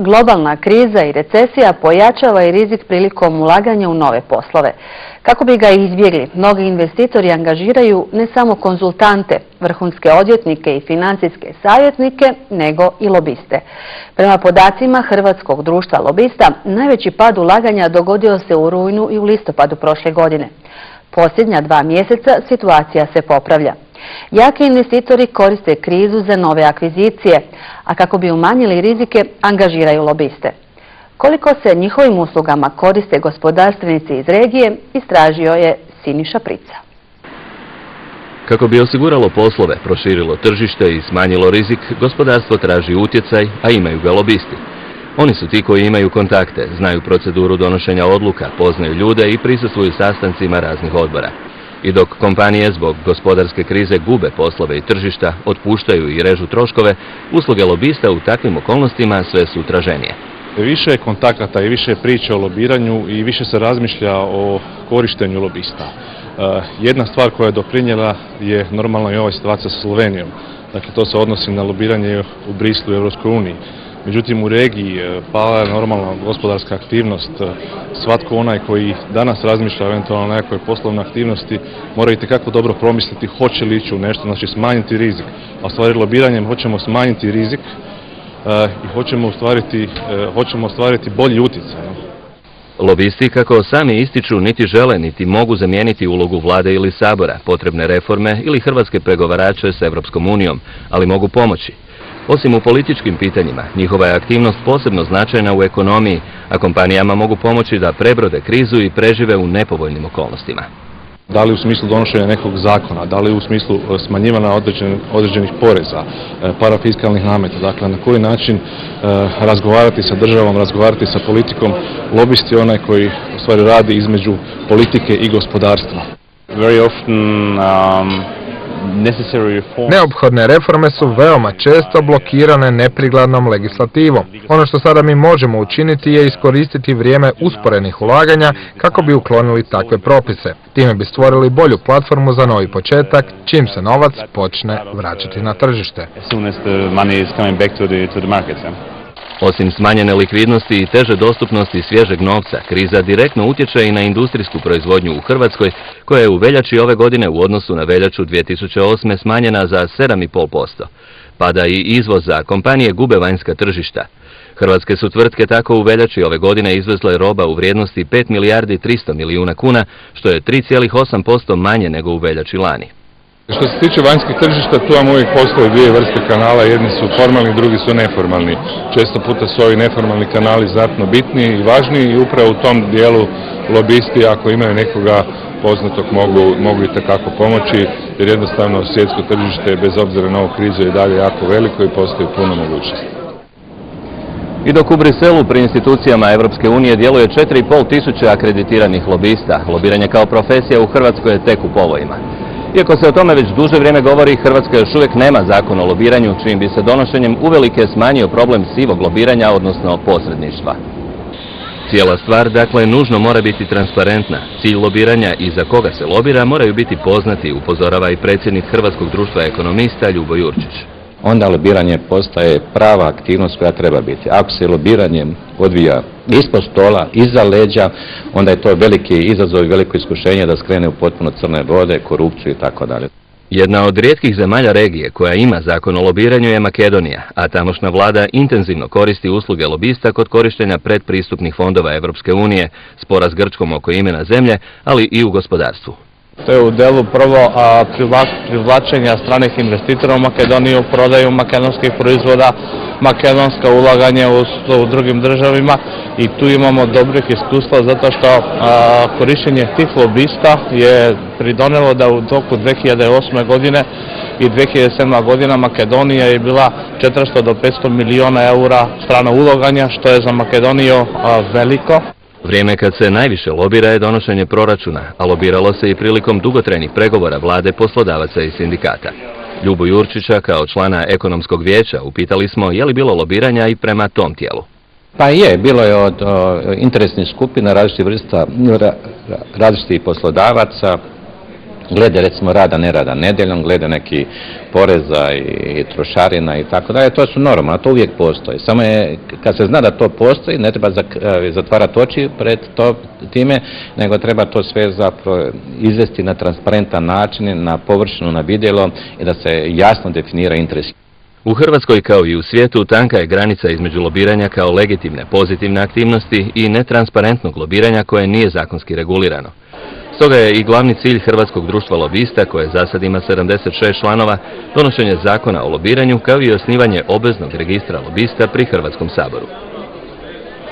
Globalna kriza i recesija pojačava i rizik prilikom ulaganja u nove poslove. Kako bi ga izbjegli, mnogi investitori angažiraju ne samo konzultante, vrhunske odvjetnike i financijske savjetnike, nego i lobiste. Prema podacima Hrvatskog društva lobista, najveći pad ulaganja dogodio se u rujnu i u listopadu prošle godine. Posljednja 2 mjeseca situacija se popravlja. Jaki investitori koriste krizu za nove akvizicije, a kako bi umanjili rizike, angažiraju lobiste. Koliko se njihovim uslugama koriste gospodarstvenici iz regije, istražio je Siniša Prica. Kako bi osiguralo poslove, proširilo tržište i smanjilo rizik, gospodarstvo traži utjecaj, a imaju ga lobisti. Oni su ti koji imaju kontakte, znaju proceduru donošenja odluka, poznaju ljude i prisustvuju sastancima raznih odbora. I dok kompanije zbog gospodarske krize gube poslove i tržišta, otpuštaju i režu troškove, usluge lobista u takvim okolnostima sve su traženije. Više je kontakata i više priča o lobiranju i više se razmišlja o korištenju lobista. Jedna stvar koja je doprinijela je normalno i ova situacija sa Slovenijom. Dakle, to se odnosi na lobiranje u Brislu i Europskoj uniji. Međutim, u regiji pala je normalna gospodarska aktivnost. Svatko onaj koji danas razmišlja eventualno o nekakvoj poslovnoj aktivnosti mora itekako dobro promisliti hoće li ići u nešto, znači smanjiti rizik. A stvari lobiranjem hoćemo smanjiti rizik i hoćemo ostvariti bolji utjecaj. Lobisti, kako sami ističu, niti žele niti mogu zamijeniti ulogu vlade ili sabora, potrebne reforme ili hrvatske pregovarače s Europskom unijom, ali mogu pomoći. Osim u političkim pitanjima, njihova je aktivnost posebno značajna u ekonomiji, a kompanijama mogu pomoći da prebrode krizu i prežive u nepovoljnim okolnostima. Da li u smislu donošenja nekog zakona, da li u smislu smanjivanja određenih poreza, parafiskalnih nameta, dakle na koji način razgovarati sa državom, razgovarati sa politikom, lobist je onaj koji u stvari radi između politike i gospodarstva. Neophodne reforme su veoma često blokirane neprikladnom legislativom. Ono što sada mi možemo učiniti je iskoristiti vrijeme usporenih ulaganja kako bi uklonili takve propise. Time bi stvorili bolju platformu za novi početak, čim se novac počne vraćati na tržište. Osim smanjene likvidnosti i teže dostupnosti svježeg novca, kriza direktno utječe i na industrijsku proizvodnju u Hrvatskoj, koja je u veljači ove godine u odnosu na veljaču 2008. smanjena za 7,5%. Pada i izvoz, za kompanije gube vanjska tržišta. Hrvatske su tvrtke tako u veljači ove godine izvezle roba u vrijednosti 5 milijardi 300 milijuna kuna, što je 3,8% manje nego u veljači lani. Što se tiče vanjskih tržišta, tu vam uvijek postoje dvije vrste kanala, jedni su formalni, drugi su neformalni. Često puta su ovi neformalni kanali znatno bitniji i važniji i upravo u tom dijelu lobisti, ako imaju nekoga poznatog, mogu itekako pomoći, jer jednostavno svjetsko tržište, bez obzira na ovu krizu, je dalje jako veliko i postoji puno mogućnosti. I dok u Briselu pri institucijama Europske unije djeluje 4,5 tisuće akreditiranih lobista, lobiranje kao profesija u Hrvatskoj je tek u povojima. Iako se o tome već duže vrijeme govori, Hrvatska još uvijek nema zakon o lobiranju, čijim bi se donošenjem uvelike smanjio problem sivog lobiranja, odnosno posredništva. Cijela stvar, dakle, nužno mora biti transparentna. Cilj lobiranja i za koga se lobira moraju biti poznati, upozorava i predsjednik Hrvatskog društva ekonomista Ljubo Jurčić. Onda lobiranje postaje prava aktivnost koja treba biti. Ako se lobiranje odvija ispod stola, iza leđa, onda je to veliki izazov i veliko iskušenje da skrene u potpuno crne vode, korupciju i tako dalje. Jedna od rijetkih zemalja regije koja ima zakon o lobiranju je Makedonija, a tamošnja vlada intenzivno koristi usluge lobista kod korištenja predpristupnih fondova Europske unije, spora s Grčkom oko imena zemlje, ali i u gospodarstvu. To je u delu prvo privlačenja stranih investitora u Makedoniju, prodaju makedonskih proizvoda, makedonska ulaganja u drugim državima i tu imamo dobrih iskustva zato što korištenje tih lobista je pridonelo da u toku 2008. godine i 2007. godina Makedonija je bila 400 do 500 milijuna eura strana ulaganja, što je za Makedoniju veliko. Vrijeme kad se najviše lobira je donošenje proračuna, a lobiralo se i prilikom dugotrajnih pregovora vlade, poslodavaca i sindikata. Ljubu Jurčića, kao člana ekonomskog vijeća, upitali smo je li bilo lobiranja i prema tom tijelu. Pa je, bilo je od interesnih skupina, različitih vrsta, različitih poslodavaca, glede recimo rada, ne rada nedjeljom, glede neki poreza i trošarina i tako dalje, to su normalno, to uvijek postoji. Samo je, kad se zna da to postoji, ne treba zatvarati oči pred time, nego treba to sve zapravo izvesti na transparentan način, na površinu, na vidjelo i da se jasno definira interes. U Hrvatskoj kao i u svijetu tanka je granica između lobiranja kao legitimne pozitivne aktivnosti i netransparentnog lobiranja koje nije zakonski regulirano. Stoga je i glavni cilj Hrvatskog društva lobista, koje za sad ima 76 članova, donošenje zakona o lobiranju kao i osnivanje obveznog registra lobista pri Hrvatskom saboru.